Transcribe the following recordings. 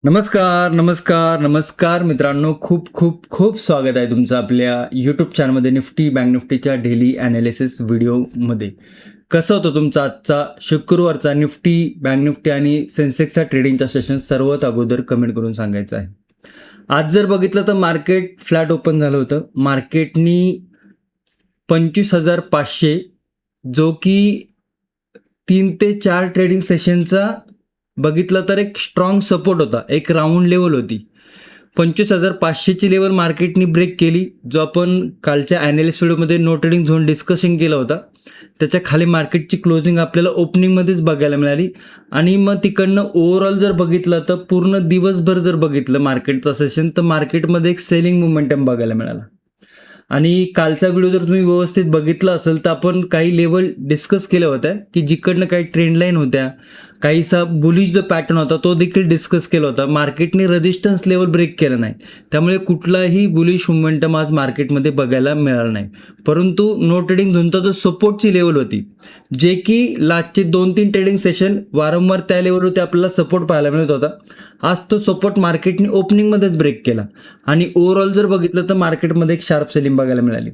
नमस्कार नमस्कार नमस्कार मित्रांनो, खूप खूप खूप स्वागत आहे तुमचं आपल्या यूट्यूब चॅनलमध्ये निफ्टी बँक निफ्टीच्या डेली ॲनालिसिस व्हिडिओमध्ये. कसं होतं तुमचा आजचा शुक्रवारचा निफ्टी बँक निफ्टी आणि सेन्सेक्सचा ट्रेडिंगचा सेशन सर्वात अगोदर कमेंट करून सांगायचं आहे. आज जर बघितलं तर मार्केट फ्लॅट ओपन झालं होतं. मार्केटनी 25,500 जो की 3 ते 4 ट्रेडिंग सेशनचा बघितलं तर एक स्ट्रॉंग सपोर्ट होता, एक राऊंड लेवल होती. 25,500ची लेवल मार्केटनी ब्रेक केली, जो आपण कालच्या ॲनालिस्ट व्हिडिओमध्ये नो ट्रेडिंग झोन डिस्कशन केला होता. त्याच्या खाली मार्केटची क्लोजिंग आपल्याला ओपनिंगमध्येच बघायला मिळाली आणि मग तिकडनं ओव्हरऑल जर बघितलं तर पूर्ण दिवसभर जर बघितलं मार्केटचं सेशन तर मार्केटमध्ये एक सेलिंग मोमेंटम बघायला मिळाला. आणि कालचा व्हिडिओ जर तुम्ही व्यवस्थित बघितला असेल तर आपण काही लेवल डिस्कस केल्या होत्या की जिकडनं काही ट्रेंड लाईन होत्या, काहीसा बुलिश जो पॅटर्न होता तो देखील डिस्कस केला होता. मार्केटने रेजिस्टन्स लेवल ब्रेक केलं नाही, त्यामुळे कुठलाही बुलिश मोमेंटम आज मार्केटमध्ये बघायला मिळाला नाही. परंतु नो ट्रेडिंग झोनचा जो सपोर्टची लेवल होती, जे की लास्टचे 2-3 ट्रेडिंग सेशन वारंवार त्या लेवलवरती आपल्याला सपोर्ट पाहायला मिळत होता. आज तो सपोर्ट मार्केटने ओपनिंगमध्येच ब्रेक केला आणि ओव्हरऑल जर बघितलं तर मार्केटमध्ये एक शार्प सेलिंग बघायला मिळाली.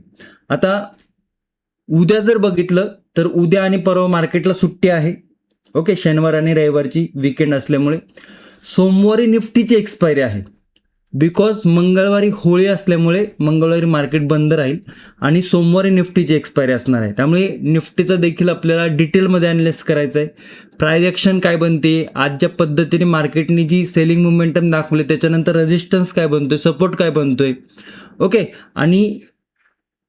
आता उद्या जर बघितलं तर उद्या आणि परवा मार्केटला सुट्टी आहे. ओके, शनिवार आणि रविवारची वीकेंड असल्यामुळे. सोमवारी निफ्टीची एक्सपायरी आहे, बिकॉज मंगळवारी होळी असल्यामुळे मंगळवारी मार्केट बंद राहील आणि सोमवारी निफ्टीची एक्सपायरी असणार आहे. त्यामुळे निफ्टीचा देखील आपल्याला डिटेलमध्ये ॲनालिसिस करायचं आहे. प्राइस ॲक्शन काय बनते, आज ज्या पद्धतीने मार्केटने जी सेलिंग मोमेंटम दाखवली त्याच्यानंतर रेजिस्टन्स काय बनतोय, सपोर्ट काय बनतोय. ओके, आणि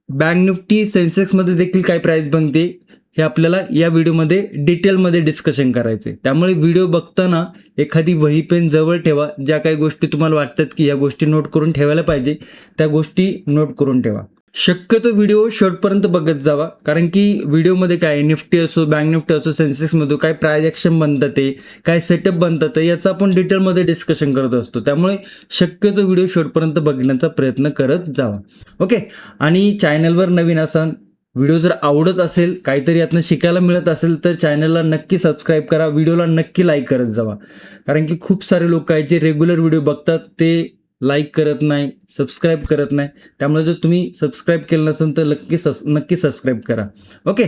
बँक निफ्टी सेन्सेक्समध्ये देखील काय प्राइस बनते हे आपल्याला या व्हिडिओमध्ये डिटेलमध्ये डिस्कशन करायचे. त्यामुळे व्हिडिओ बघताना एखादी वही पेन जवळ ठेवा. ज्या काही गोष्टी तुम्हाला वाटतात की या गोष्टी नोट करून ठेवायला पाहिजे त्या गोष्टी नोट करून ठेवा. शक्यतो व्हिडिओ शेवटपर्यंत बघत जावा, कारण की व्हिडिओमध्ये काय निफ्टी असो, बँक निफ्टी असो, सेन्सेक्समध्ये काय प्राइस ॲक्शन बनतात ते, काय सेटअप बनतात ते, याचं आपण डिटेलमध्ये डिस्कशन करत असतो. त्यामुळे शक्यतो व्हिडिओ शेवटपर्यंत बघण्याचा प्रयत्न करत जावा. ओके, आणि चॅनलवर नवीन असाल, व्हिडिओ जर आवडत असेल, काहीतरी यातनं शिकायला मिळत असेल तर चॅनलला नक्की सबस्क्राईब करा, व्हिडिओला नक्की लाईक करत जावा. कारण की खूप सारे लोक आहेत जे रेग्युलर व्हिडिओ बघतात ते लाईक करत नाही, सबस्क्राईब करत नाही. त्यामुळे जर तुम्ही सबस्क्राईब केलं नसेल तर नक्की सबस्क्राईब करा. ओके,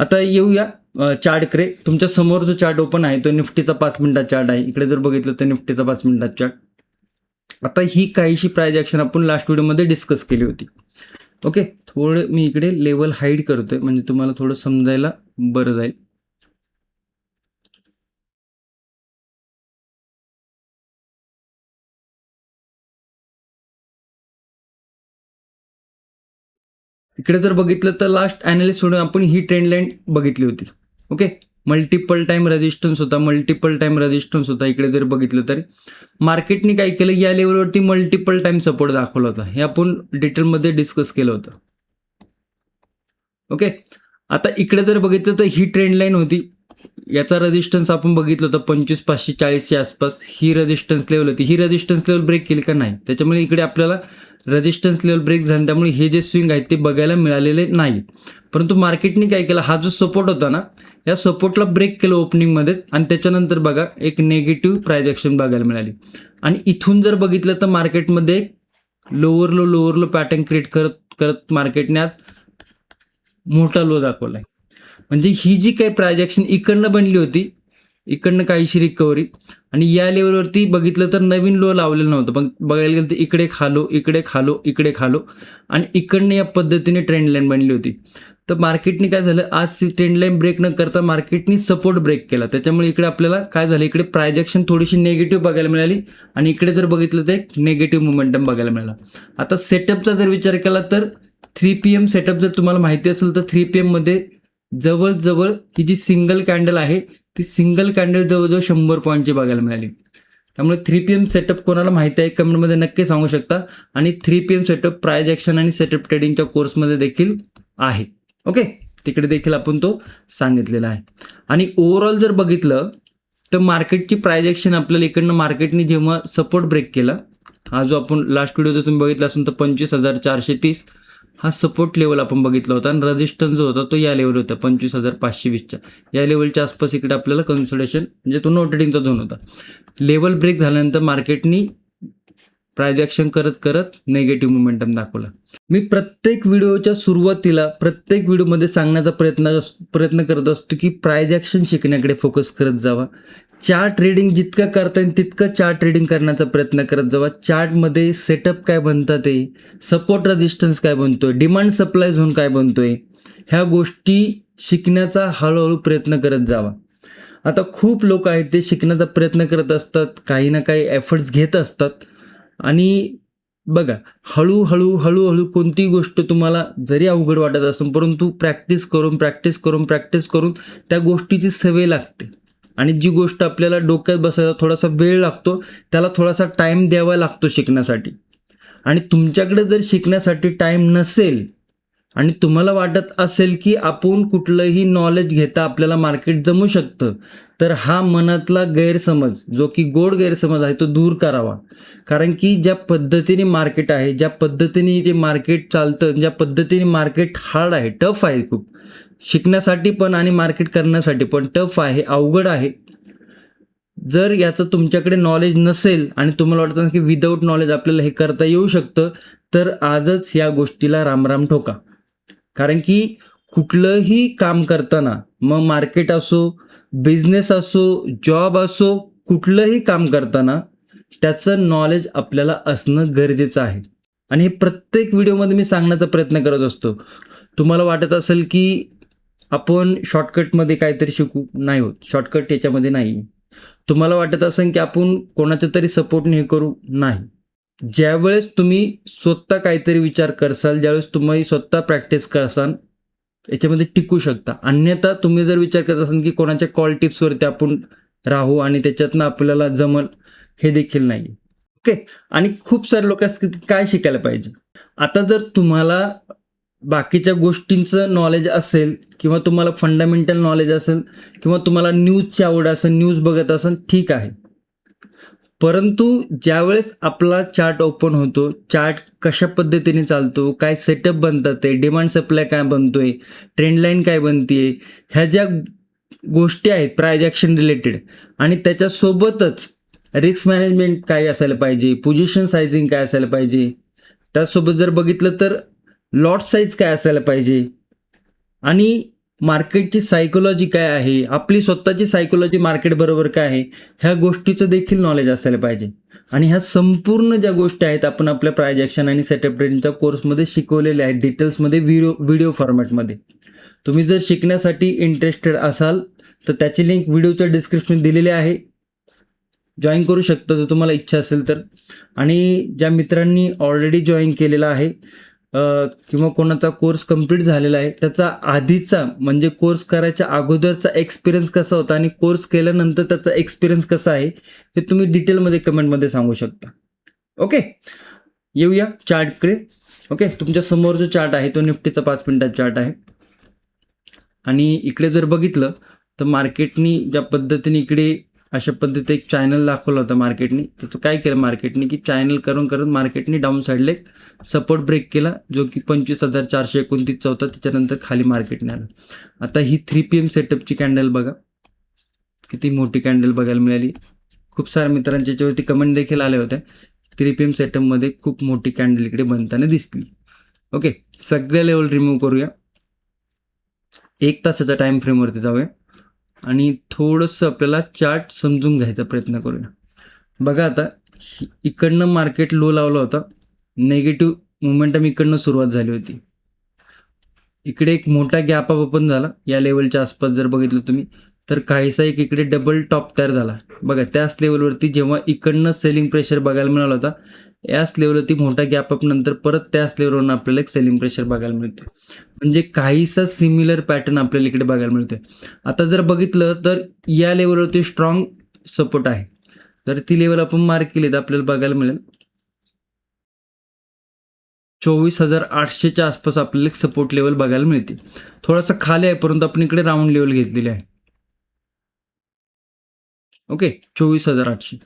आता येऊया चार्टकडे. तुमच्या समोर जो चार्ट ओपन आहे तो निफ्टीचा 5 मिनिटाचा चार्ट आहे. इकडे जर बघितलं तर निफ्टीचा 5 मिनिटाचा चार्ट. आता ही काहीशी प्राइस ॲक्शन आपण लास्ट व्हिडिओमध्ये डिस्कस केली होती. ओके, थोडं मी इकडे लेवल हाईड करतोय म्हणजे तुम्हाला थोडं समजायला बरं जाईल. इकडे जर बघितलं तर लास्ट ॲनालिस्ट व्हिडिओ आपण ही ट्रेंड लाईन बघितली होती. ओके, मल्टिपल टाइम रेजिस्टन्स होता, मल्टिपल टाइम रेजिस्टन्स होता. इकडे जर बघितलं तर मार्केटने काय केलं, या लेवलवरती मल्टिपल टाइम सपोर्ट दाखवला होता. हे आपण डिटेलमध्ये डिस्कस केलं होतं. ओके, आता इकडे जर बघितलं तर ही ट्रेंड लाईन होती, याचा रेजिस्टन्स आपण बघितलं होतं 25,540च्या आसपास. ही रेजिस्टन्स लेवल होती. ही रेजिस्टन्स लेवल ब्रेक केली का नाही, त्याच्यामुळे इकडे आपल्याला रेजिस्टन्स लेवल ब्रेक झालं, त्यामुळे हे जे स्विंग आहेत ते बघायला मिळालेले नाही. परंतु मार्केटने काय केलं, हा जो सपोर्ट होता ना, या सपोर्टला ब्रेक केलं ओपनिंगमध्येच आणि त्याच्यानंतर बघा एक नेगेटिव्ह प्राइस ॲक्शन बघायला मिळाली. आणि इथून जर बघितलं तर मार्केटमध्ये लोअर लो पॅटर्न क्रिएट करत करत मार्केटने आज मोठा लो दाखवलाय. म्हणजे ही जी काही प्राइस ॲक्शन इकडनं बनली होती, इकडनं काहीशी रिकव्हरी, आणि या लेवलवरती बघितलं तर नवीन लो लावलेलं नव्हतं. पण बघायला गेलं तर इकडे खालो, इकडे खालो, इकडे खालो, आणि इकडनं या पद्धतीने ट्रेंड लाईन बनली होती. तर मार्केटने काय झालं, आज ती ट्रेंड लाईन ब्रेक न करता मार्केटने सपोर्ट ब्रेक केला. त्याच्यामुळे इकडे आपल्याला काय झालं, इकडे प्राइस ॲक्शन थोडीशी नेगेटिव्ह बघायला मिळाली आणि इकडे जर बघितलं तर एक नेगेटिव्ह मोमेंटम बघायला मिळाला. आता सेटअपचा जर विचार केला तर 3 PM सेटअप जर तुम्हाला माहिती असेल तर 3 PM मध्ये जवळजवळ ही जी सिंगल कॅन्डल आहे ती सिंगल कॅन्डल जवळजवळ 100 पॉईंटची बघायला मिळाली. त्यामुळे 3 PM सेटअप कोणाला माहिती आहे कमेंटमध्ये नक्की सांगू शकता. आणि 3 PM सेटअप प्राइस ॲक्शन आणि सेटअप ट्रेडिंगच्या कोर्समध्ये देखील आहे. ओके, तिकडे देखील आपण तो सांगितलेला आहे. आणि ओव्हरऑल जर बघितलं तर मार्केटची प्राइस ॲक्शन आपल्याला इकडनं मार्केटने जेव्हा सपोर्ट ब्रेक केला, हा जो आपण लास्ट व्हिडिओ जर तुम्ही बघितला असेल तर 25,430, हा सपोर्ट लेवल आपण बघितला होता आणि रेजिस्टन्स जो होता तो या लेवल होता 25,520च्या या लेवलच्या आसपास इकडे आपल्याला कन्सोलिडेशन म्हणजे तो नो ट्रेडिंगचा झोन होता. लेवल ब्रेक झाल्यानंतर मार्केटनी प्राइस ॲक्शन करत करत निगेटिव्ह मोमेंटम दाखवला. मी प्रत्येक व्हिडिओच्या सुरुवातीला प्रत्येक व्हिडिओमध्ये सांगण्याचा प्रयत्न करत असतो की प्राइस ॲक्शन शिकण्याकडे फोकस करत जावा. चार्ट ट्रेडिंग जितकं करता येईल तितकं चार्ट ट्रेडिंग करण्याचा प्रयत्न करत जावा. चार्टमध्ये सेटअप काय बनतात ते, सपोर्ट रेजिस्टन्स काय बनतोय, डिमांड सप्लाय झोन काय बनतोय, ह्या गोष्टी शिकण्याचा हळूहळू प्रयत्न करत जावा. आता खूप लोक आहेत ते शिकण्याचा प्रयत्न करत असतात, काही ना काही एफर्ट्स घेत असतात आणि बघा हळूहळू कोणतीही गोष्ट तुम्हाला जरी अवघड वाटत असेल परंतु प्रॅक्टिस करून त्या गोष्टीची सवय लागते आणि जी गोष्ट आपल्याला डोक्यात बसायला थोडासा वेळ लागतो त्याला थोडासा टाईम द्यावा लागतो शिकण्यासाठी. आणि तुमच्याकडे जर शिकण्यासाठी टाईम नसेल आणि तुम्हाला वाटत असेल की आपण कुठलंही नॉलेज घेता आपल्याला मार्केट जमू शकतं, तर हा मनातला गैरसमज जो की गोड गैरसमज आहे तो दूर करावा. कारण की ज्या पद्धतीने मार्केट आहे, ज्या पद्धतीने जे मार्केट चालतं, ज्या पद्धतीने मार्केट हार्ड आहे, टफ आहे खूप, शिकण्यासाठी पण आणि मार्केट करण्यासाठी पण टफ आहे, अवघड आहे. जर याचं तुमच्याकडे नॉलेज नसेल आणि तुम्हाला वाटतं की विदाऊट नॉलेज आपल्याला हे करता येऊ शकतं, तर आजच या गोष्टीला रामराम ठोका. कारण की कुठलंही काम करताना मग मार्केट असो, बिझनेस असो, जॉब असो, कुठलंही काम करताना त्याचं नॉलेज आपल्याला असणं गरजेचं आहे. आणि हे प्रत्येक व्हिडिओमध्ये मी सांगण्याचा प्रयत्न करत असतो. तुम्हाला वाटत असेल की आपण शॉर्टकटमध्ये काहीतरी शिकू, नाही होत. शॉर्टकट याच्यामध्ये नाही. तुम्हाला वाटत असेल की आपण कोणाच्या तरी सपोर्टने हे करू, नाही. ज्यावेळेस तुम्ही स्वतः काहीतरी विचार करसाल, ज्यावेळेस तुम्ही स्वतः प्रॅक्टिस करसाल, याच्यामध्ये टिकू शकता. अन्यथा तुम्ही जर विचार करत असाल की कोणाच्या कॉल टिप्सवरती आपण राहू आणि त्याच्यातनं आपल्याला जमल, हे देखील नाही. ओके. आणि खूप सारे लोक असतात की काय शिकायला पाहिजे. आता जर तुम्हाला बाकीच्या गोष्टींचं नॉलेज असेल किंवा तुम्हाला फंडामेंटल नॉलेज असेल किंवा तुम्हाला न्यूजची आवड असेल, न्यूज बघत असाल, ठीक आहे. परंतु ज्यावेळेस आपला चार्ट ओपन होतो, चार्ट कशा पद्धतीने चालतो, काय सेटअप बनतात ते, डिमांड सप्लाय काय बनतोय, ट्रेंड लाईन काय बनतीये, ह्या ज्या गोष्टी आहेत प्राइस ॲक्शन रिलेटेड आणि त्याच्यासोबतच रिस्क मॅनेजमेंट काय असायला पाहिजे, पोझिशन सायझिंग काय असायला पाहिजे, त्याचसोबत जर बघितलं तर लॉट साईज काय असायला पाहिजे आणि मार्केटची सायकोलॉजी काय आहे, आपली स्वतःची सायकोलॉजी मार्केट बरोबर काय आहे, ह्या गोष्टीचं देखील नॉलेज असायला पाहिजे. आणि ह्या संपूर्ण ज्या गोष्टी आहेत आपण आपल्या प्राइस ॲक्शन आणि सेटअप ट्रेडिंगच्या कोर्समध्ये शिकवलेल्या आहेत डिटेल्समध्ये व्हिडिओ फॉर्मॅटमध्ये. तुम्ही जर शिकण्यासाठी इंटरेस्टेड असाल तर त्याची लिंक व्हिडिओच्या डिस्क्रिप्शनमध्ये दिलेली आहे. जॉईन करू शकता जर तुम्हाला इच्छा असेल तर. आणि ज्या मित्रांनी ऑलरेडी जॉईन केलेला आहे किंवा कोणाचा कोर्स कंप्लीट झालेला आहे त्याचा आधीचा म्हणजे कोर्स करायच्या अगोदरचा एक्सपिरियन्स कसा होता आणि कोर्स केल्यानंतर त्याचा एक्सपिरियन्स कसा आहे हे तुम्ही डिटेलमध्ये कमेंटमध्ये सांगू शकता. ओके. येऊया चार्टकडे. ओके. तुमच्या समोर जो चार्ट आहे तो निफ्टीचा 5 मिनिटाचा चार्ट आहे आणि इकडे जर बघितलं तर मार्केटनी ज्या पद्धतीने इकडे अशा पद्धतीने एक चॅनल दाखवला होता मार्केटनी, तर तो काय केलं मार्केटने की चॅनल करून मार्केटने डाऊन साईडला एक सपोर्ट ब्रेक केला जो की 25,429चा होता. त्याच्यानंतर खाली मार्केटने आलं. आता ही 3 PM सेटअपची कॅन्डल बघा, किती मोठी कॅन्डल बघायला मिळाली. खूप साऱ्या मित्रांच्या याच्यावरती कमेंट देखील आल्या होत्या. 3 PM सेटअपमध्ये खूप मोठी कॅन्डल इकडे बनताना दिसली. ओके. सगळ्या लेवल रिमूव्ह करूया. 1 तासाच्या टाईम फ्रेमवरती जाऊया आणि थोडंसं आपल्याला चार्ट समजून घ्यायचा प्रयत्न करूया. बघा आता इकडनं मार्केट लो लावला होता, नेगेटिव्ह मोमेंटम इकडनं सुरुवात झाली होती. इकडे एक मोठा गॅप ओपन झाला या लेवलच्या आसपास जर बघितलं तुम्ही तर काहीसा एक इकडे डबल टॉप तयार झाला. बघा त्याच लेवलवरती जेव्हा इकडनं सेलिंग प्रेशर बघायला मिळाला होता, याच लेवलवरती मोठा गॅप अप नंतर परत त्याच लेवलवरून आपल्याला एक सेलिंग प्रेशर बघायला मिळते. म्हणजे काहीसा सिमिलर पॅटर्न आपल्याला इकडे बघायला मिळते. आता जर बघितलं तर या लेवलवरती स्ट्रॉंग सपोर्ट आहे, तर ती लेवल आपण मार्क केली तर आपल्याला बघायला मिळेल 24,800च्या आसपास आपल्याला एक सपोर्ट लेवल बघायला मिळते. थोडासा खाली आहे परंतु आपण इकडे राऊंड लेवल घेतलेली आहे. ओके. 24,800.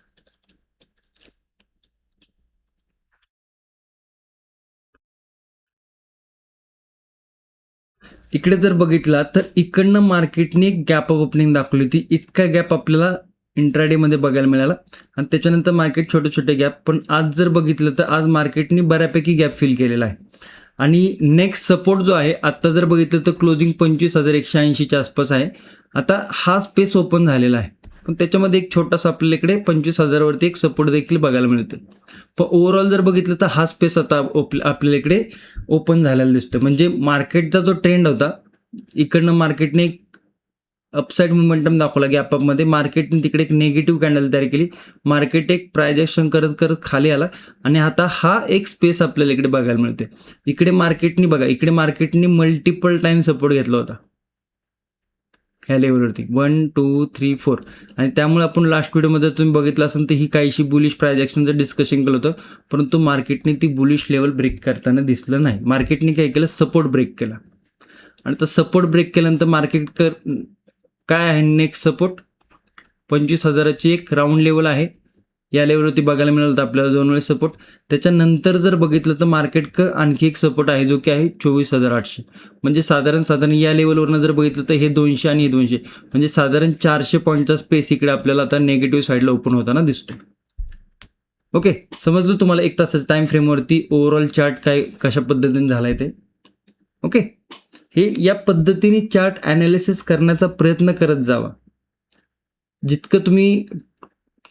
इकडे जर बघितला तर इकडनं मार्केटने एक गॅप ऑफ ओपनिंग दाखवली होती. इतका गॅप आपल्याला इंट्राडेमध्ये बघायला मिळाला आणि त्याच्यानंतर मार्केट छोटे छोटे गॅप. पण आज जर बघितलं तर आज मार्केटने बऱ्यापैकी गॅप फिल केलेला आहे. आणि नेक्स्ट सपोर्ट जो आहे आत्ता जर बघितलं तर क्लोजिंग 25,180च्या आसपास आहे. आता हा स्पेस ओपन झालेला आहे, पण त्याच्यामध्ये एक छोटासा आपल्याला इकडे 25,000वरती एक सपोर्ट देखील बघायला मिळतो. पण ओव्हरऑल जर बघितलं तर हा स्पेस आता आपल्याला इकडे ओपन झालेला दिसतो. म्हणजे मार्केटचा जो ट्रेंड होता, इकडनं मार्केटने एक अपसाईड मोमेंटम दाखवला गॅपअपमध्ये, मार्केटने तिकडे एक निगेटिव्ह कॅन्डल तयार केली. मार्केट एक प्रायजेक्शन करत करत खाली आला आणि आता हा एक स्पेस आपल्याला इकडे बघायला मिळते. इकडे मार्केटने बघा, इकडे मार्केटने मल्टिपल टाइम सपोर्ट घेतला होता ह्या लेवलवरती 1 2 3 4. आणि त्यामुळे आपण लास्ट व्हिडिओमध्ये तुम्ही बघितलं असेल तर ही काहीशी बुलिश प्रायजेक्शनचं डिस्कशन केलं होतं, परंतु मार्केटने ती बुलिश लेवल ब्रेक करताना दिसलं नाही. मार्केटने काय केलं, सपोर्ट ब्रेक केला आणि तर सपोर्ट ब्रेक केल्यानंतर मार्केट काय आहे नेक्स्ट सपोर्ट 25,000ची एक राऊंड लेवल आहे. या लेवलवरती बघायला मिळालं होतं आपल्याला 2 वेळेस सपोर्ट. त्याच्यानंतर जर बघितलं तर मार्केट आणखी एक सपोर्ट आहे जो की आहे 24,800. म्हणजे साधारण या लेवलवरनं जर बघितलं तर हे 200 आणि हे 200, म्हणजे साधारण 400 पॉईंटचा स्पेस इकडे आपल्याला आता नेगेटिव्ह साईडला ओपन होताना दिसतो. ओके, समजलं तुम्हाला एक तासाच्या टाइम फ्रेमवरती ओव्हरऑल चार्ट काय कशा पद्धतीने झालाय ते. ओके, हे या पद्धतीने चार्ट ॲनालिसिस करण्याचा प्रयत्न करत जावा. जितकं तुम्ही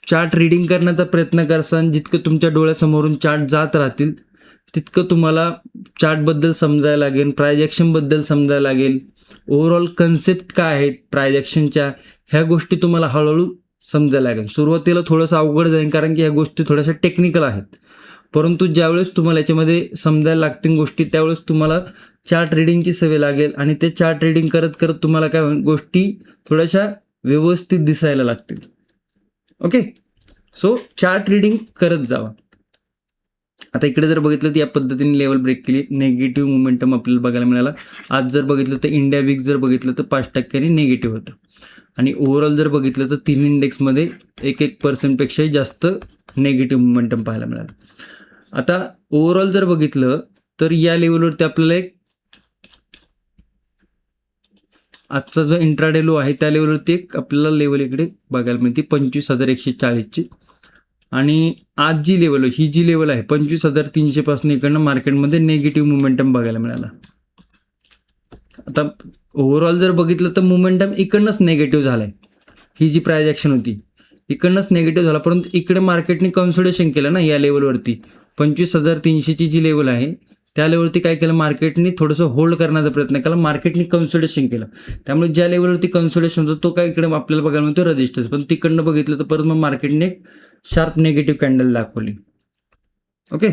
चार्ट रीडिंग करण्याचा प्रयत्न करसाल, जितकं तुमच्या डोळ्यासमोरून चार्ट जात राहतील, तितकं तुम्हाला चार्टबद्दल समजायला लागेल, प्रायजेक्शनबद्दल समजायला लागेल, ओव्हरऑल कन्सेप्ट काय आहेत प्रायजेक्शनच्या, ह्या गोष्टी तुम्हाला हळूहळू समजायला लागेल. सुरुवातीला थोडंसं अवघड जाईल कारण की ह्या गोष्टी थोड्याशा टेक्निकल आहेत, परंतु ज्यावेळेस तुम्हाला याच्यामध्ये समजायला लागतील गोष्टी त्यावेळेस तुम्हाला चार्ट रीडिंगची सवय लागेल आणि ते चार्ट रीडिंग करत करत तुम्हाला काय होईल, गोष्टी थोड्याशा व्यवस्थित दिसायला लागतील. ओके, सो चार्ट रीडिंग करत जावा. आता इकडे जर बघितलं तर या पद्धतीने लेवल ब्रेक केली, निगेटिव्ह मोमेंटम आपल्याला बघायला मिळाला. आज जर बघितलं तर इंडिया विक्स जर बघितलं तर 5% निगेटिव्ह होतं आणि ओव्हरऑल जर बघितलं तर 3 इंडेक्समध्ये 1% जास्त निगेटिव्ह मोमेंटम पाहायला मिळालं. आता ओव्हरऑल जर बघितलं तर या लेवलवरती आपल्याला एक आजचा जो इंट्राडे लो आहे त्या लेवलवरती एक आपल्याला लेवल इकडे बघायला मिळते 25,140ची. आणि आज जी लेवल ही जी लेवल आहे 25,300 पासून इकडनं मार्केटमध्ये निगेटिव्ह मोमेंटम बघायला मिळाला. आता ओव्हरऑल जर बघितलं तर मोमेंटम इकडनंच निगेटिव्ह झालाय. ही जी प्रायजेक्शन होती इकडनंच निगेटिव्ह झाला, परंतु इकडे मार्केटने कन्सोलिडेशन केलं ना या लेवलवरती. 25,300ची जी लेवल आहे त्या लेवलवरती काय केलं, मार्केटने थोडंसं होल्ड करण्याचा प्रयत्न केला, मार्केटने कन्सोलिडेशन केलं. त्यामुळे ज्या लेवलवरती कन्सोलिडेशन होतं तो काय इकडे आपल्याला बघायला मिळतो रेजिस्टन्स, पण तिकडनं बघितलं तर परत मग मार्केटने एक शार्प निगेटिव्ह कॅन्डल दाखवली. ओके,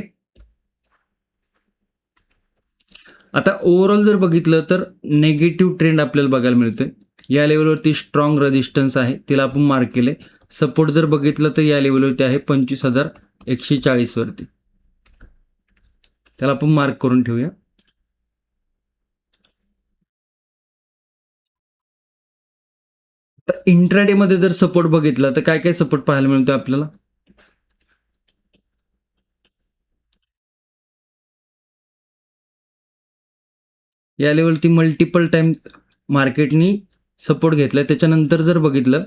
आता ओव्हरऑल जर बघितलं तर निगेटिव्ह ट्रेंड आपल्याला बघायला मिळतोय. या लेवलवरती स्ट्रॉंग रेजिस्टन्स आहे, तिला आपण मार्क केले. सपोर्ट जर बघितलं तर या लेवलवरती आहे 25,140वरती, त्याला आपण मार्क करून ठेवूया. तर इंट्राडे मध्ये जर सपोर्ट बघितला तर काय काय सपोर्ट पाहायला मिळतोय आपल्याला. या लेवलवरती मल्टिपल टाइम मार्केटनी सपोर्ट घेतलाय. त्याच्यानंतर जर बघितलं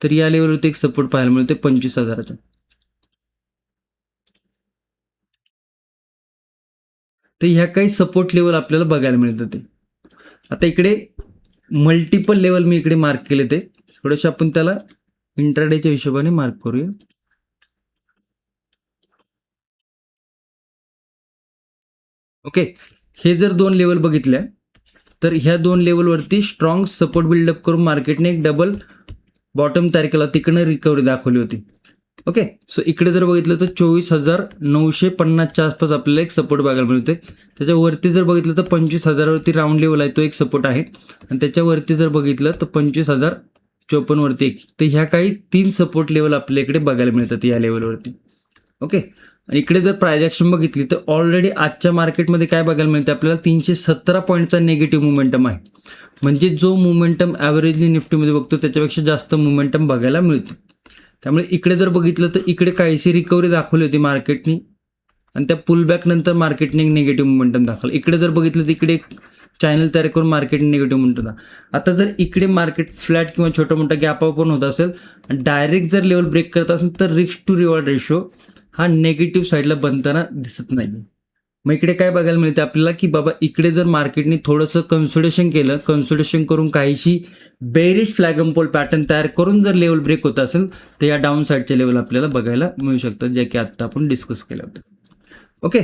तर या लेवलवरती एक सपोर्ट पाहायला मिळते 25,000चा. तर ह्या काही सपोर्ट लेवल आपल्याला बघायला मिळतं. ते आता इकडे मल्टिपल लेवल मी इकडे मार्क केले, ते थोडेसे आपण त्याला इंट्राडेच्या हिशोबाने मार्क करूया. ओके, हे जर 2 लेवल बघितल्या तर ह्या 2 लेवलवरती स्ट्रॉंग सपोर्ट बिल्डअप करून मार्केटने एक डबल बॉटम तयार केला, तिकडनं रिकव्हरी दाखवली होती. ओके, सो इकडे जर बघितलं तर 24,950च्या आसपास आपल्याला एक सपोर्ट बघायला मिळते. त्याच्यावरती जर बघितलं तर 25,000वरती राऊंड लेवल आहे, तो एक सपोर्ट आहे. आणि त्याच्यावरती जर बघितलं तर 25,054वरती एक. तर ह्या काही 3 सपोर्ट लेवल आपल्या इकडे बघायला मिळतात या लेवलवरती. ओके, आणि इकडे जर प्रायजेक्शन बघितली तर ऑलरेडी आजच्या मार्केटमध्ये काय बघायला मिळते आपल्याला 317 पॉईंटचा निगेटिव्ह मोमेंटम आहे. म्हणजे जो मोमेंटम ॲव्हरेजली निफ्टीमध्ये बघतो त्याच्यापेक्षा जास्त मोमेंटम बघायला मिळतो. त्यामुळे इकडे जर बघितलं तर इकडे काहीशी रिकव्हरी दाखवली होती मार्केटनी आणि त्या पुलबॅक नंतर मार्केटने एक निगेटिव्ह मोमेंटम दाखवलं. इकडे जर बघितलं तर इकडे चॅनल तयार करून मार्केट निगेटिव्ह म्हणतो. आता जर इकडे मार्केट फ्लॅट किंवा छोटा मोठा गॅप अप पण होत असेल आणि डायरेक्ट जर लेवल ब्रेक करत असेल तर रिस्क टू रिवॉर्ड रेशो हा नेगेटिव्ह साईडला बनताना दिसत नाही. मग इकडे काय बघायला मिळते आपल्याला की बाबा इकडे जर मार्केटने थोडंसं कन्सोलिडेशन केलं, कन्सोलिडेशन करून काहीशी bearish flag and pole pattern तयार करून जर लेवल ब्रेक होत असेल तर या डाऊन साईडचे लेवल आपल्याला बघायला मिळू शकतात, जे की आत्ता आपण डिस्कस केलं होतं. ओके,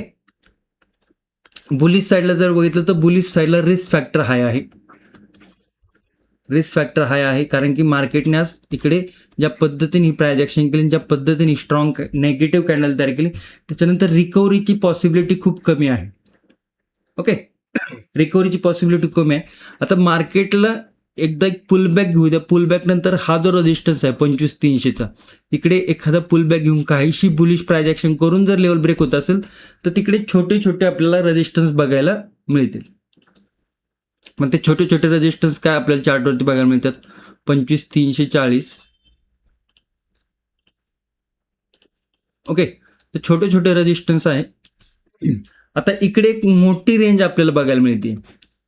बुलिश साईडला जर बघितलं तर बुलिश साईडला रिस्क फॅक्टर हाय आहे. रिस्क फॅक्टर हाय आहे कारण की मार्केटने आज इकडे ज्या पद्धतीने ही प्राइस ॲक्शन केली, ज्या पद्धतीने स्ट्रॉंग नेगेटिव्ह कॅन्डल तयार केली, त्याच्यानंतर रिकव्हरीची पॉसिबिलिटी खूप कमी आहे. ओके, रिकव्हरीची पॉसिबिलिटी कमी आहे. आता मार्केटला एकदा एक पुलबॅक घेऊ द्या. पुलबॅक नंतर हा जो रेजिस्टन्स आहे 25,300चा, इकडे एखादा पुलबॅक घेऊन काहीशी बुलिश प्राइस ॲक्शन करून जर लेवल ब्रेक होत असेल तर तिकडे छोटे छोटे आपल्याला रेजिस्टन्स बघायला मिळतील. मग ते छोटे छोटे रेजिस्टन्स काय आपल्याला चार्टवरती बघायला मिळतात. 25,340. ओके, तर छोटे छोटे रेजिस्टन्स आहे. आता इकडे एक मोठी रेंज आपल्याला बघायला मिळते.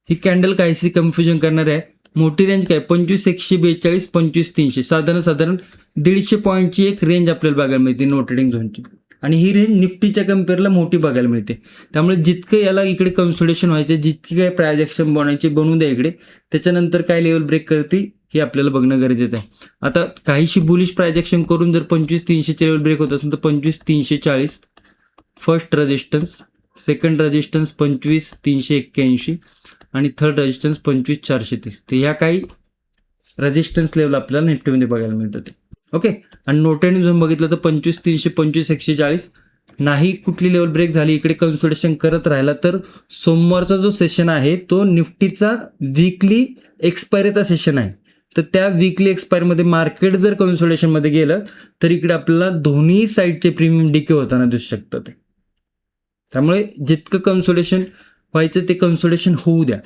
ही कॅन्डल काहीशी कन्फ्युजन करणार आहे. मोठी रेंज काय 25,142, 25,300, साधारण 150 पॉईंटची एक रेंज आपल्याला बघायला मिळते नो ट्रेडिंग झोनची. आणि ही रेंज निफ्टीच्या कम्पेअरला मोठी बघायला मिळते. त्यामुळे जितकं याला इकडे कन्सोलिडेशन व्हायचे, जितकी काय प्राइस ॲक्शन बनायची बनवून द्या इकडे, त्याच्यानंतर काय लेवल ब्रेक करते हे आपल्याला बघणं गरजेचं आहे. आता काहीशी बुलिश प्राइस ॲक्शन करून जर 25,300चे लेवल ब्रेक होत असेल तर 25,340 फर्स्ट रेजिस्टन्स, सेकंड रेजिस्टन्स 25,381 आणि थर्ड रेजिस्टन्स 25,430. तर ह्या काही रेजिस्टन्स लेवल आपल्याला निफ्टीमध्ये बघायला मिळतात. ओके, आणि नो ट्रेडिंग झोन बघितलं तर 25,300, 25,140 नाही कुठली लेवल ब्रेक झाली, इकडे कन्सोलिडेशन करत राहिला तर सोमवारचा जो सेशन आहे तो निफ्टीचा वीकली एक्सपायरीचा सेशन आहे. तर त्या वीकली एक्सपायरीमध्ये मार्केट जर कन्सोलिडेशनमध्ये गेलं तर इकडे आपल्याला दोन्ही साईडचे प्रीमियम डिके होताना दिसू शकतात. त्यामुळे जितकं कन्सोलिडेशन व्हायचं ते कन्सोलिडेशन होऊ द्या.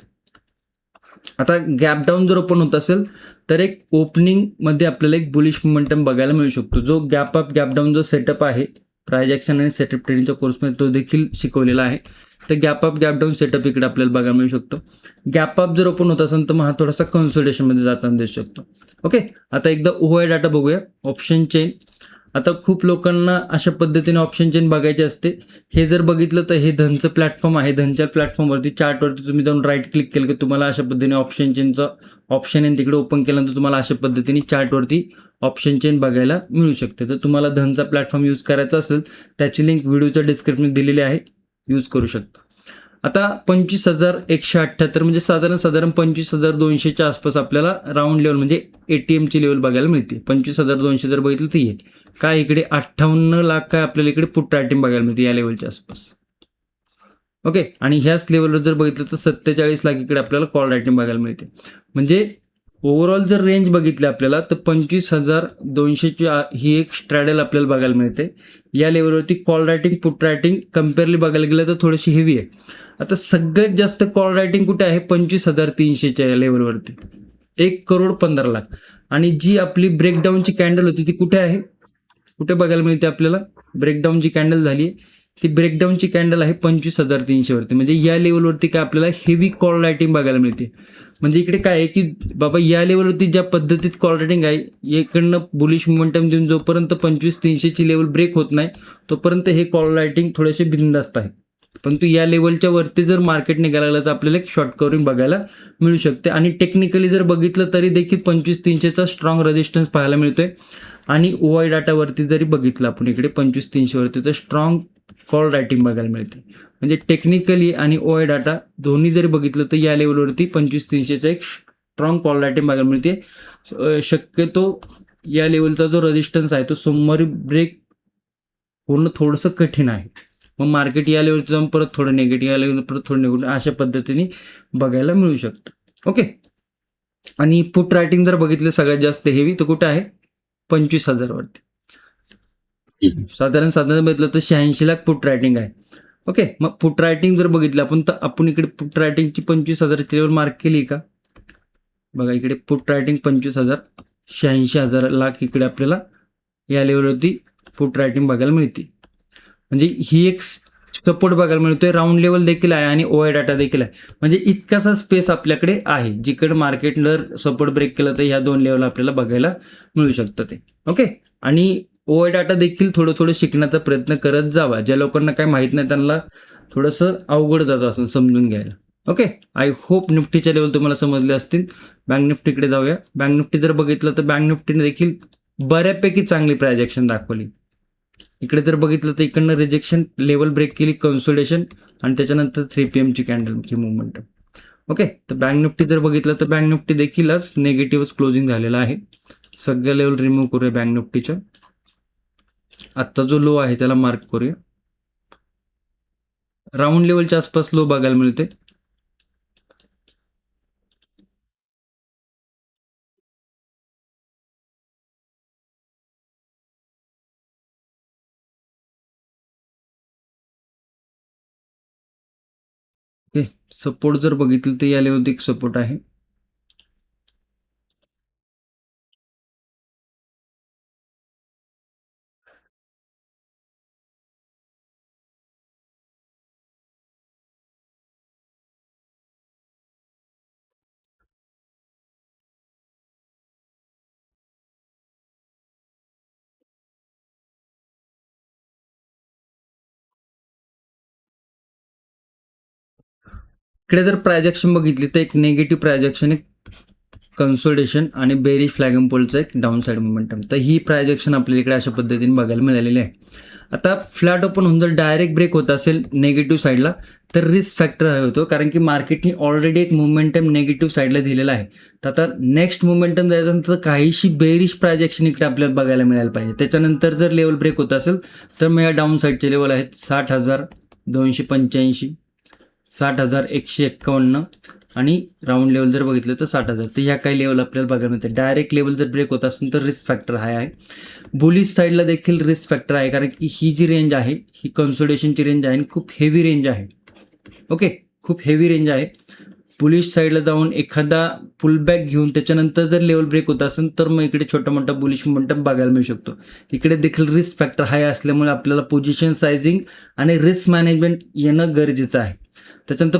आता गॅप डाऊन जर ओपन होत असेल तर एक ओपनिंगमध्ये आपल्याला एक बुलिश मोमेंटम बघायला मिळू शकतो. जो गॅप अप गॅप डाऊन जो सेटअप आहे प्राइस ॲक्शन आणि सेटअप ट्रेडिंगच्या कोर्समध्ये तो देखील शिकवलेला आहे. तर gap up gap down setup इकडे आपल्याला बघायला मिळू शकतो. गॅप अप जर ओपन होत असेल तर मग हा थोडासा कन्सोलिडेशनमध्ये जाताना दिसू शकतो. ओके, आता एकदा ओआय डाटा बघूया. ऑप्शन चेन, आता खूप लोकांना अशा पद्धतीने ऑप्शन चेन बघायचे असते. हे जर बघितलं तर हे धनचं प्लॅटफॉर्म आहे. धनच्या प्लॅटफॉर्मवरती चार्टवरती तुम्ही जाऊन राईट क्लिक केलं की तुम्हाला अशा पद्धतीने ऑप्शन चेनचं ऑप्शन आहे, तिकडे ओपन केल्यानंतर तुम्हाला अशा पद्धतीने चार्टवरती ऑप्शन चेन बघायला मिळू शकते. तर तुम्हाला धनचा प्लॅटफॉर्म यूज करायचा असेल त्याची लिंक व्हिडिओच्या डिस्क्रिप्शनमध्ये दिलेली आहे, यूज करू शकता. आता 25,178 म्हणजे साधारण 25,200च्या आसपास आपल्याला राऊंड लेवल म्हणजे ATMची लेवल बघायला मिळते. 25,200 जर बघितलं तर ये काय इकडे 58 लाख काय आपल्याला इकडे पुट रायटिंग बघायला मिळते या लेवलच्या आसपास. ओके, आणि ह्याच लेवलवर जर बघितलं तर 47 लाख इकडे आपल्याला कॉल रायटिंग बघायला मिळते. म्हणजे ओव्हरऑल जर रेंज बघितली आपल्याला तर 25,200ची ही एक स्ट्रॅडल आपल्याला बघायला मिळते. या लेवलवरती कॉल रायटिंग पुट रायटिंग कम्पेअरली बघायला गेलं तर थोडीशी हेवी आहे. आता सगळ्यात जास्त कॉल रायटिंग कुठे आहे 25,300च्या या लेवलवरती 1,15,00,000. आणि जी आपली ब्रेकडाऊनची कॅन्डल होती ती कुठे आहे, कुठे बघायला मिळते आपल्याला. ब्रेकडाऊन जी कॅन्डल झाली ती ब्रेकडाऊनची कॅन्डल आहे 25,300वरती. म्हणजे या लेवलवरती काय आपल्याला हेवी कॉल रायटिंग बघायला मिळते. म्हणजे इकडे काय आहे की बाबा या लेवलवरती ज्या पद्धतीत कॉल रायटिंग आहे इकडनं बुलिश मोमेंटम देऊन जोपर्यंत 25,300ची लेवल ब्रेक होत नाही तोपर्यंत हे कॉल रायटिंग थोडेसे बिनधास्त आहे. परंतु या लेवलच्या वरती जर मार्केट निघायला लागलं तर आपल्याला एक शॉर्ट कव्हरिंग बघायला मिळू शकते. आणि टेक्निकली जर बघितलं तरी देखील 25,300चा स्ट्रॉंग रेजिस्टन्स पाहायला मिळतोय. आणि ओआय डाटावरती जरी बघितलं आपण इकडे 25,300वरती तर स्ट्रॉंग कॉल रायटिंग बघायला मिळते. म्हणजे टेक्निकली आणि ओआय डाटा दोन्ही जरी बघितलं तर या लेवलवरती 25,300चा एक स्ट्रॉंग कॉल रायटिंग बघायला मिळते. शक्यतो या लेवलचा जो रेजिस्टन्स आहे तो सोमवारी ब्रेक होणं थोडंसं कठीण आहे. मग मार्केट या लेवलचं जाऊन परत थोडं निगेटिव्ह, या लेवल परत थोडं निगेटिव्ह अशा पद्धतीने बघायला मिळू शकतं. ओके, आणि पुट रायटिंग जर बघितलं सगळ्यात जास्त हेवी तर कुठे आहे 25,000वरती. साधारण बघितलं तर 86 लाख पुट रायटिंग आहे. ओके, मग पुट रायटिंग जर बघितलं आपण तर आपण इकडे पुट रायटिंगची 25,000ची लेवल मार्क केली का बघा. इकडे पुट रायटिंग 25,000, 86,000 लाख इकडे आपल्याला या लेवलवरती पुट रायटिंग बघायला मिळते. म्हणजे ही एक सपोर्ट बघायला मिळतोय, राऊंड लेवल देखील आहे आणि ओआय डाटा देखील आहे. म्हणजे इतकासा स्पेस आपल्याकडे आहे, जिकडे मार्केट जर सपोर्ट ब्रेक केलं तर ह्या 2 लेवल आपल्याला बघायला मिळू शकतं ते. ओके. आणि ओआय डाटा देखील थोडं थोडं शिकण्याचा प्रयत्न करत जावा. ज्या लोकांना काही माहीत नाही त्यांना थोडंसं अवघड जातं असं समजून घ्यायला. ओके. आय होप निफ्टीच्या लेवल तुम्हाला समजले असतील. बँक निफ्टीकडे जाऊया. बँक निफ्टी जर बघितलं तर बँक निफ्टीने देखील बऱ्यापैकी चांगली प्रायजेक्शन दाखवली. इकडे जर बघितलं तर इकडनं रिजेक्शन, लेवल ब्रेक केली, कन्सोलिडेशन आणि त्याच्यानंतर 3 PM कॅन्डलची मुवमेंट. ओके. तर बँक निफ्टी जर बघितलं तर बँक निफ्टी देखीलच निगेटिव्ह क्लोजिंग झालेला आहे. सगळ्या लेवल रिमूव्ह करूया बँक निफ्टीच्या. आत्ता जो लो आहे त्याला मार्क करूया. राऊंड लेवलच्या आसपास लो बघायला मिळते. ओके. सपोर्ट जर बघितलं तर या लेवलत एक सपोर्ट आहे. इकडे जर प्रायजेक्शन बघितली तर एक निगेटिव्ह प्रायजेक्शन, एक कन्सोलिडेशन आणि बेरिश फ्लॅग अँड पोलचं एक डाऊन साईड मोमेंटम. तर ही प्रायजेक्शन आपल्याला इकडे अशा पद्धतीने बघायला मिळालेली आहे. आता फ्लॅट ओपन होऊन जर डायरेक्ट ब्रेक होत असेल नेगेटिव्ह साईडला तर रिस्क फॅक्टर आहे होतो, कारण की मार्केटने ऑलरेडी एक मोमेंटम नेगेटिव्ह साईडला दिलेला आहे. तर आता नेक्स्ट मोमेंटम द्यायच्यानंतर काहीशी बेरिश प्रायजेक्शन इकडे आपल्याला बघायला मिळायला पाहिजे. त्याच्यानंतर जर लेवल ब्रेक होत असेल तर मग या डाऊन साईडचे लेवल आहेत 60,285, 60,151 आणि राऊंड लेवल जर बघितलं तर 60,000. तर ह्या काही लेवल आपल्याला बघायला मिळते. डायरेक्ट लेवल जर ब्रेक होत असेल तर रिस्क फॅक्टर हाय आहे. बुलिश साईडला देखील रिस्क फॅक्टर आहे, कारण की ही जी रेंज आहे ही कन्सोलिडेशनची रेंज आहे आणि खूप हेवी रेंज आहे. ओके. खूप हेवी रेंज आहे. बुलिश साईडला जाऊन एखादा पुलबॅक घेऊन त्याच्यानंतर जर लेवल ब्रेक होत असेल तर मग इकडे छोटा मोठा बुलिश मोमेंटम बघायला मिळू शकतो. इकडे देखील रिस्क फॅक्टर हाय असल्यामुळे आपल्याला पोझिशन सायझिंग आणि रिस्क मॅनेजमेंट येणं गरजेचं आहे. त्याच्यानंतर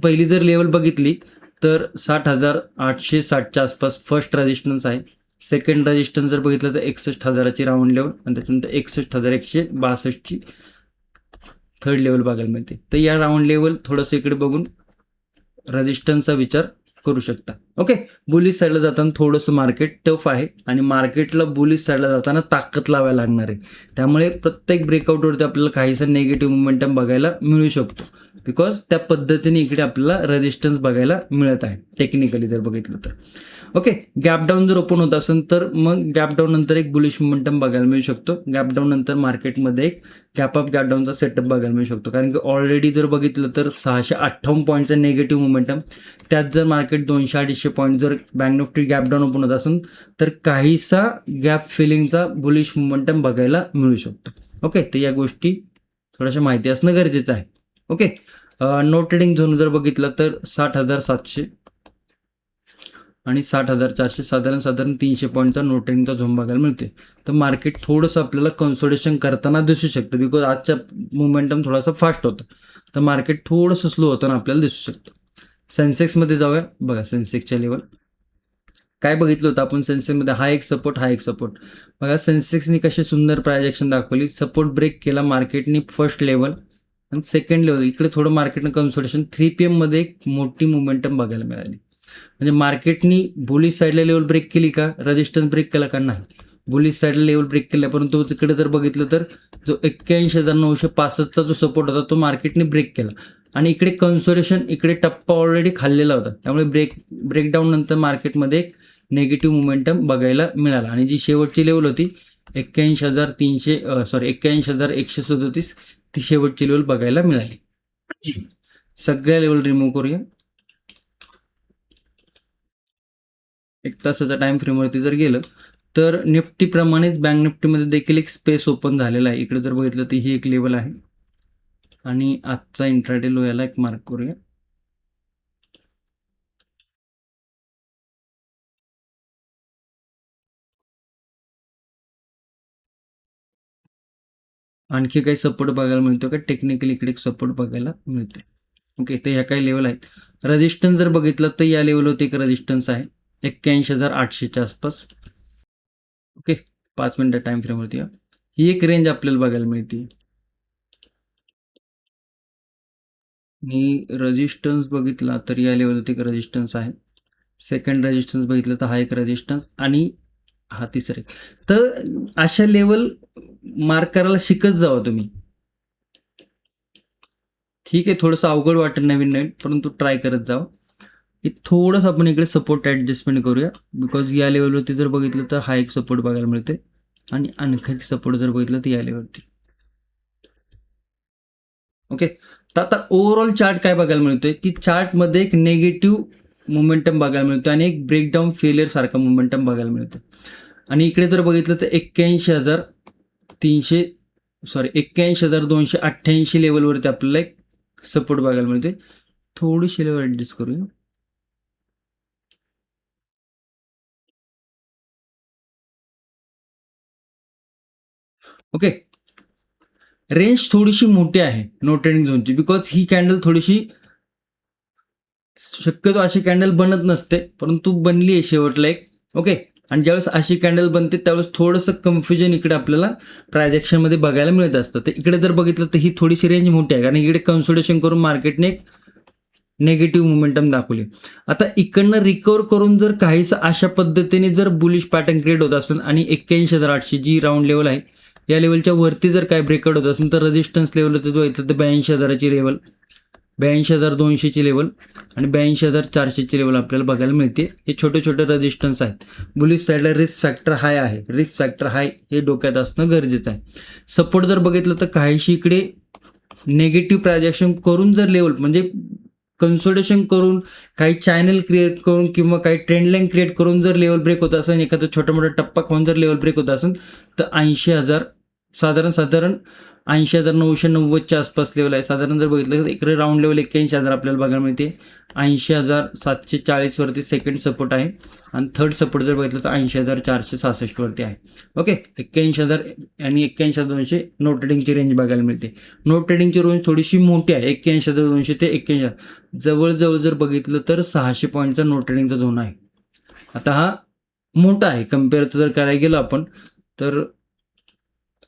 पहिली जर लेवल बघितली तर 60,860च्या आसपास फर्स्ट रेजिस्टन्स आहे. सेकंड रेजिस्टन्स जर बघितलं तर 61,000ची राऊंड लेवल आणि त्याच्यानंतर 61,162ची थर्ड लेवल बघायला मिळते. तर या राऊंड लेवल थोडंसं इकडे बघून रेजिस्टन्सचा विचार करू शकता. ओके. बुलिश साईडला जाताना थोडंसं मार्केट टफ आहे आणि मार्केटला बुलिश साईडला जाताना ताकद लावायला लागणार आहे. त्यामुळे प्रत्येक ब्रेकआउटवरती आपल्याला काहीसा नेगेटिव्ह मोमेंटम बघायला मिळू शकतो, बिकॉज त्या पद्धतीने इकडे आपल्याला रेजिस्टन्स बघायला मिळत आहे टेक्निकली जर बघितलं तर. ओके. गॅप डाऊन जर ओपन होत असेल तर मग गॅप डाऊन नंतर एक बुलिश मोमेंटम बघायला मिळू शकतो. गॅप डाऊन नंतर मार्केटमध्ये एक गॅप अप गॅप डाऊनचा सेटअप बघायला मिळू शकतो, कारण की ऑलरेडी जर बघितलं तर 658 पॉईंटचा नेगेटिव्ह मोमेंटम, त्यात जर मार्केट 200-250 पॉईंट जर bank Nifty gap down open होत असेल तर काहीसा गॅप फिलिंगचा बुलिश मोमेंटम बघायला मिळू शकतो. ओके. तर या गोष्टी थोड्याशा माहिती असणं गरजेचं आहे. ओके. नो ट्रेडिंग झोन जर बघितलं तर 60,700 आणि 60,400 साधारण 300 पॉईंटचा नो ट्रेडिंगचा झोन बघायला मिळते. तर मार्केट थोडंसं आपल्याला कन्सोलिडेशन करताना दिसू शकतं, बिकॉज आजच्या मोमेंटम थोडासा फास्ट होतं. तर मार्केट थोडंसं स्लो होताना आपल्याला दिसू शकतं. सेन्सेक्समध्ये जाऊया. बघा सेन्सेक्सच्या लेवल काय बघितलं होतं आपण सेन्सेक्समध्ये, हा एक सपोर्ट, हा एक सपोर्ट. बघा सेन्सेक्सनी कशी सुंदर प्रायजेक्शन दाखवली. सपोर्ट ब्रेक केला मार्केटनी फर्स्ट लेवल आणि सेकंड लेवल इकडे थोडं मार्केटनं कन्सोलिडेशन 3 PM मध्ये एक मोठी मोमेंटम बघायला मिळाली. म्हणजे मार्केटनी बुलिश साईडला लेवल ब्रेक केली का, रेजिस्टन्स ब्रेक केला का, नाही. बुलिश साईडला लेवल ब्रेक केला, परंतु तिकडे जर बघितलं तर जो 81,965चा जो सपोर्ट होता तो मार्केटने ब्रेक केला आणि इकडे कन्सोलिडेशन, इकडे टप्पा ऑलरेडी खाल्लेला होता. त्यामुळे ब्रेकडाऊन नंतर मार्केटमध्ये एक नेगेटिव्ह मोमेंटम बघायला मिळाला आणि जी शेवटची लेवल होती 81,137, ती शेवटची लेवल बघायला मिळाली. सगळ्या लेवल रिमूव्ह करूया. 1 तासाच्या टाइम फ्रेमवरती जर गेलं तर निफ्टीप्रमाणेच बँक निफ्टीमध्ये देखील एक स्पेस ओपन झालेला आहे. इकडे जर बघितलं तर ही एक लेवल आहे आणि आजचा इंट्राडे लो याला एक मार्क करूया. आणखी काही सपोर्ट बघायला मिळतो का? टेक्निकली इकडे सपोर्ट बघायला मिळते. ओके, तर ह्या काही लेवल आहेत. रेजिस्टन्स जर बघितलं तर या लेवलवरती एक रेजिस्टन्स आहे 81,800च्या आसपास. ओके, 5 मिनिटं टाइम फ्रेमवरती ही एक रेंज आपल्याला बघायला मिळते. आणि रेजिस्टन्स बघितला तर या लेवलवरती एक रेजिस्टन्स आहे. सेकंड रेजिस्टन्स बघितलं तर हा एक रेजिस्टन्स आणि हा तिसरा एक. तर अशा लेवल मार्क करायला शिकत जावा तुम्ही. ठीक आहे, थोडंसं अवघड वाटेल नवीन नवीन, परंतु ट्राय करत जावं. थोडंसं आपण इकडे सपोर्ट ॲडजस्टमेंट करूया, बिकॉज या लेवलवरती जर बघितलं तर हा एक सपोर्ट बघायला मिळते आणि आणखी एक सपोर्ट जर बघितलं तर या लेवलवरती. ओके, तर आता ओव्हरऑल चार्ट काय बघायला मिळतोय की चार्टमध्ये एक नेगेटिव्ह मोमेंटम बघायला मिळतो आणि एक ब्रेकडाऊन फेलियर सारखा मोमेंटम बघायला मिळतो. आणि इकडे जर बघितलं तर 81,288 लेवलवरती आपल्याला एक सपोर्ट बघायला मिळते. थोडीशी लेवल ॲडजस्ट करूया. ओके, रेंज थोडीशी मोठी आहे नो ट्रेडिंग झोनची, बिकॉज ही कॅन्डल थोडीशी शक्यतो अशी कॅन्डल बनत नसते, परंतु बनली आहे शेवटला एक. ओके, आणि ज्यावेळेस अशी कॅन्डल बनते त्यावेळेस थोडंसं कन्फ्युजन इकडे आपल्याला प्रायजेक्शनमध्ये बघायला मिळत असतं. तर इकडे जर बघितलं तर ही थोडीशी रेंज मोठी आहे, कारण इकडे कन्सोलिडेशन करून मार्केटने एक नेगेटिव्ह मोमेंटम दाखवली. आता इकडनं रिकवर करून जर काहीसं अशा पद्धतीने जर बुलिश पॅटर्न क्रिएट होत असेल आणि 81,800 जी राऊंड लेवल आहे या लेवलच्या वरती जर काय ब्रेकआउट होत असेल तर रेजिस्टन्स लेवल होतं तो इथलं तर 82,000ची लेवल, 82,200ची लेवल आणि 82,400ची लेवल आपल्याला बघायला मिळते. हे छोटे छोटे रेजिस्टन्स आहेत. बुलिश साईडला रिस्क फॅक्टर हाय आहे, रिस्क फॅक्टर हाय हे डोक्यात असणं गरजेचं आहे. सपोर्ट जर बघितलं तर काहीशी इकडे नेगेटिव्ह प्रायजेक्शन करून जर लेवल म्हणजे कन्सोलिडेशन करून काही चॅनल क्रिएट करून किंवा काही ट्रेंड लाईन क्रिएट करून जर लेवल ब्रेक होत असेल, एखादा छोटा मोठा टप्पा खाऊन जर लेवल ब्रेक होत असेल तर 80,000 साधारण 80,990च्या आसपास लेवल आहे. साधारण जर बघितलं तर इकडे राऊंड लेवल 81,000 आपल्याला बघायला मिळते. 80,740 वरती सेकंड सपोर्ट आहे आणि थर्ड सपोर्ट जर बघितलं तर 80,466 वरती आहे. ओके, 81,000 आणि 81,200 नो ट्रेडिंगची रेंज बघायला मिळते. नो ट्रेडिंगची रेंज थोडीशी मोठी आहे, 81,200 ते 81,000 जवळजवळ जर बघितलं तर 600 पॉईंटचा नो ट्रेडिंगचा झोन आहे. आता हा मोठा आहे कम्पेअर जर करायला गेलो आपण तर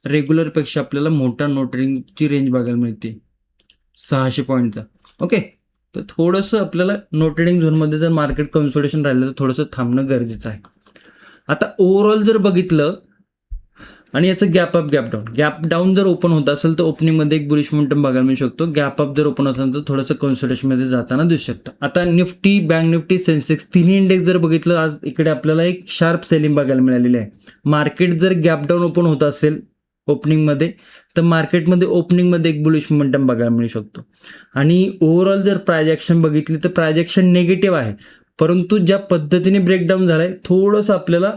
रेग्युलरपेक्षा आपल्याला मोठा नो ट्रेडिंगची रेंज बघायला मिळते 600 पॉईंटचा. ओके, तर थोडंसं आपल्याला नो ट्रेडिंग झोनमध्ये जर मार्केट कन्सोलिडेशन राहिलं तर थोडंसं थांबणं गरजेचं आहे. आता ओव्हरऑल जर बघितलं आणि याचं गॅप डाऊन जर ओपन होत असेल तर ओपनिंगमध्ये एक बुलिश मोमेंटम बघायला मिळू शकतो. गॅप अप जर ओपन असेल तर थोडंसं कन्सोलिडेशनमध्ये जाताना दिसू शकतं. आता निफ्टी, बँक निफ्टी, सेन्सेक्स तिन्ही इंडेक्स जर बघितलं आज इकडे आपल्याला एक शार्प सेलिंग बघायला मिळालेली आहे. मार्केट जर गॅप डाऊन ओपन होत असेल ओपनिंगमध्ये तर मार्केटमध्ये ओपनिंगमध्ये एक बुलिश मोमेंटम बघायला मिळू शकतो. आणि ओव्हरऑल जर प्रायजेक्शन बघितली तर प्रायजेक्शन निगेटिव्ह आहे, परंतु ज्या पद्धतीने ब्रेकडाऊन झालं आहे थोडंसं आपल्याला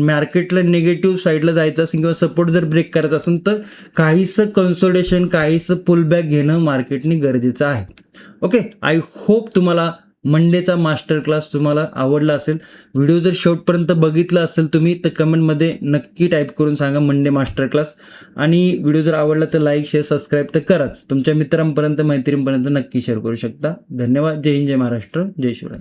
मार्केटला निगेटिव्ह साईडला जायचं असेल किंवा सपोर्ट जर ब्रेक करायचं असेल तर काहीसं कन्सोलिडेशन, काहीसं पुलबॅक घेणं मार्केटने गरजेचं आहे. ओके, आय होप तुम्हाला मंडेचा मास्टर क्लास तुम्हाला आवडला असेल. व्हिडिओ जर शेवटपर्यंत बघितला असेल तुम्ही तर कमेंटमध्ये नक्की टाईप करून सांगा मंडे मास्टर क्लास. आणि व्हिडिओ जर आवडला तर लाईक, शेअर, सबस्क्राईब तर कराच. तुमच्या मित्रांपर्यंत, मैत्रिणींपर्यंत नक्की शेअर करू शकता. धन्यवाद. जय हिंद, जय महाराष्ट्र, जय शिवराय.